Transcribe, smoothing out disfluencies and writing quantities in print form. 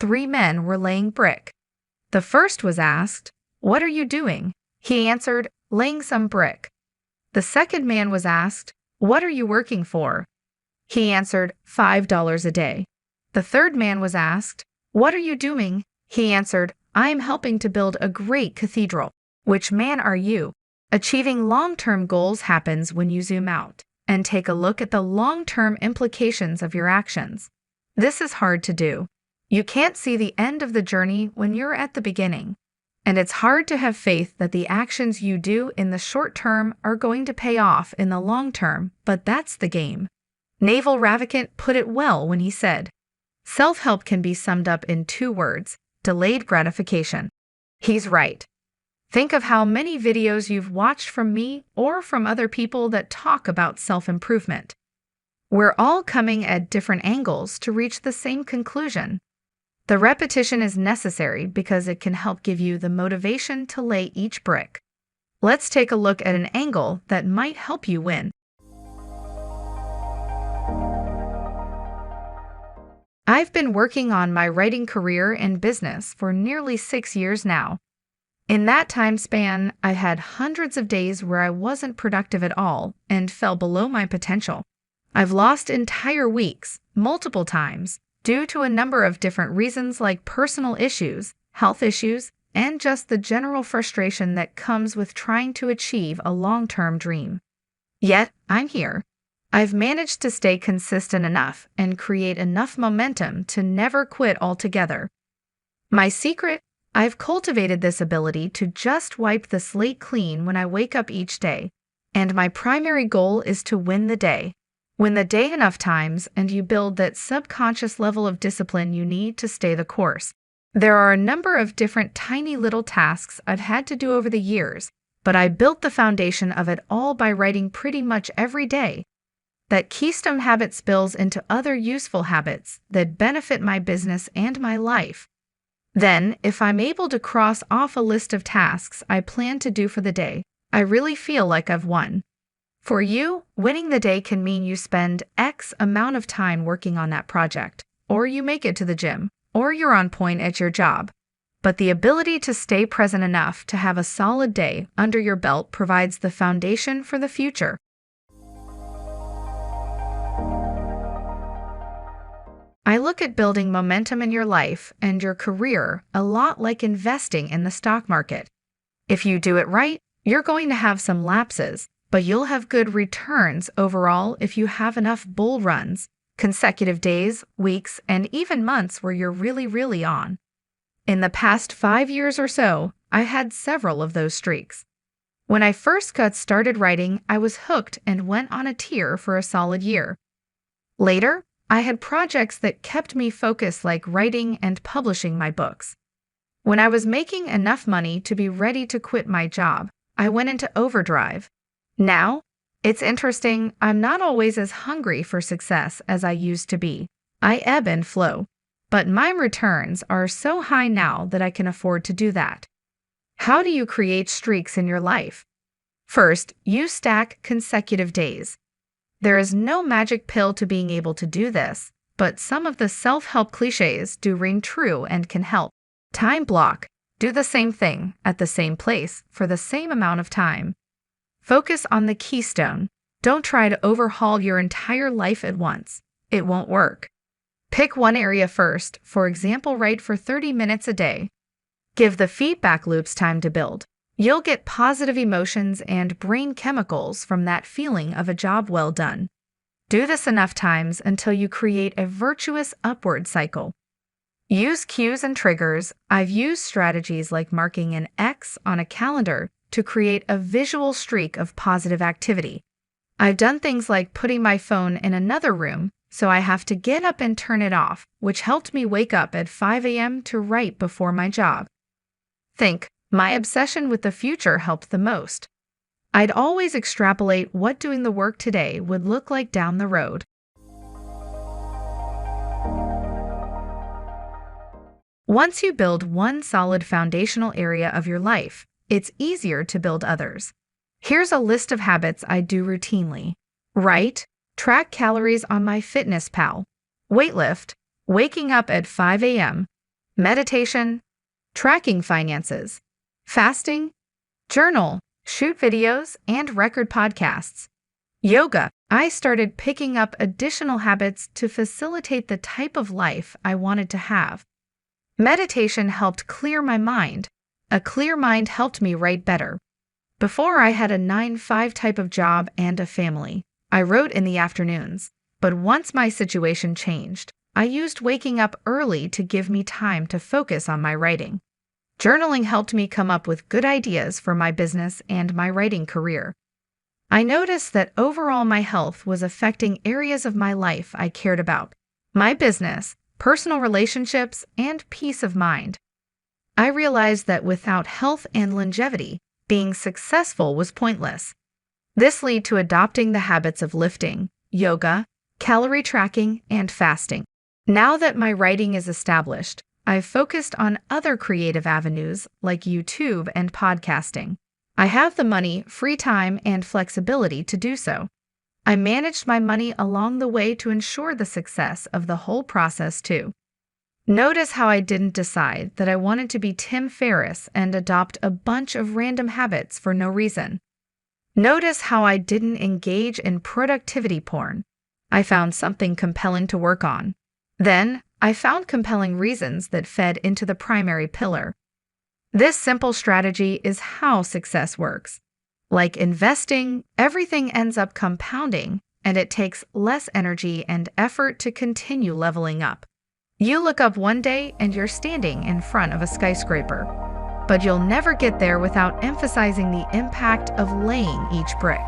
3 men were laying brick. The first was asked, "What are you doing?" He answered, "Laying some brick." The second man was asked, "What are you working for?" He answered, $5 a day. The third man was asked, "What are you doing?" He answered, "I am helping to build a great cathedral." Which man are you? Achieving long-term goals happens when you zoom out and take a look at the long-term implications of your actions. This is hard to do. You can't see the end of the journey when you're at the beginning. And it's hard to have faith that the actions you do in the short term are going to pay off in the long term, but that's the game. Naval Ravikant put it well when he said, "Self-help can be summed up in 2 words, delayed gratification." He's right. Think of how many videos you've watched from me or from other people that talk about self-improvement. We're all coming at different angles to reach the same conclusion. The repetition is necessary because it can help give you the motivation to lay each brick. Let's take a look at an angle that might help you win. I've been working on my writing career and business for nearly 6 years now. In that time span, I had hundreds of days where I wasn't productive at all and fell below my potential. I've lost entire weeks, multiple times, due to a number of different reasons like personal issues, health issues, and just the general frustration that comes with trying to achieve a long-term dream. Yet, I'm here. I've managed to stay consistent enough and create enough momentum to never quit altogether. My secret? I've cultivated this ability to just wipe the slate clean when I wake up each day, and my primary goal is to win the day. Win the day enough times, and you build that subconscious level of discipline you need to stay the course. There are a number of different tiny little tasks I've had to do over the years, but I built the foundation of it all by writing pretty much every day. That keystone habit spills into other useful habits that benefit my business and my life. Then, if I'm able to cross off a list of tasks I plan to do for the day, I really feel like I've won. For you, winning the day can mean you spend X amount of time working on that project, or you make it to the gym, or you're on point at your job. But the ability to stay present enough to have a solid day under your belt provides the foundation for the future. I look at building momentum in your life and your career a lot like investing in the stock market. If you do it right, you're going to have some lapses, but you'll have good returns overall if you have enough bull runs, consecutive days, weeks, and even months where you're really on. In the past 5 years or so, I had several of those streaks. When I first got started writing, I was hooked and went on a tear for a solid year. Later, I had projects that kept me focused like writing and publishing my books. When I was making enough money to be ready to quit my job, I went into overdrive. Now, it's interesting, I'm not always as hungry for success as I used to be. I ebb and flow, but my returns are so high now that I can afford to do that. How do you create streaks in your life? First, you stack consecutive days. There is no magic pill to being able to do this, but some of the self-help cliches do ring true and can help. Time block. Do the same thing at the same place for the same amount of time. Focus on the keystone. Don't try to overhaul your entire life at once. It won't work. Pick one area first, for example, write for 30 minutes a day. Give the feedback loops time to build. You'll get positive emotions and brain chemicals from that feeling of a job well done. Do this enough times until you create a virtuous upward cycle. Use cues and triggers. I've used strategies like marking an X on a calendar to create a visual streak of positive activity. I've done things like putting my phone in another room, so I have to get up and turn it off, which helped me wake up at 5 a.m. to write before my job. Think, my obsession with the future helped the most. I'd always extrapolate what doing the work today would look like down the road. Once you build one solid foundational area of your life, it's easier to build others. Here's a list of habits I do routinely. Write, track calories on MyFitnessPal, weightlift, waking up at 5 a.m., meditation, tracking finances, fasting, journal, shoot videos, and record podcasts. Yoga. I started picking up additional habits to facilitate the type of life I wanted to have. Meditation helped clear my mind. A clear mind helped me write better. Before, I had a 9-5 type of job and a family. I wrote in the afternoons. But once my situation changed, I used waking up early to give me time to focus on my writing. Journaling helped me come up with good ideas for my business and my writing career. I noticed that overall my health was affecting areas of my life I cared about: my business, personal relationships, and peace of mind. I realized that without health and longevity, being successful was pointless. This led to adopting the habits of lifting, yoga, calorie tracking, and fasting. Now that my writing is established, I've focused on other creative avenues like YouTube and podcasting. I have the money, free time, and flexibility to do so. I managed my money along the way to ensure the success of the whole process too. Notice how I didn't decide that I wanted to be Tim Ferriss and adopt a bunch of random habits for no reason. Notice how I didn't engage in productivity porn. I found something compelling to work on. Then, I found compelling reasons that fed into the primary pillar. This simple strategy is how success works. Like investing, everything ends up compounding, and it takes less energy and effort to continue leveling up. You look up one day and you're standing in front of a skyscraper, but you'll never get there without emphasizing the impact of laying each brick.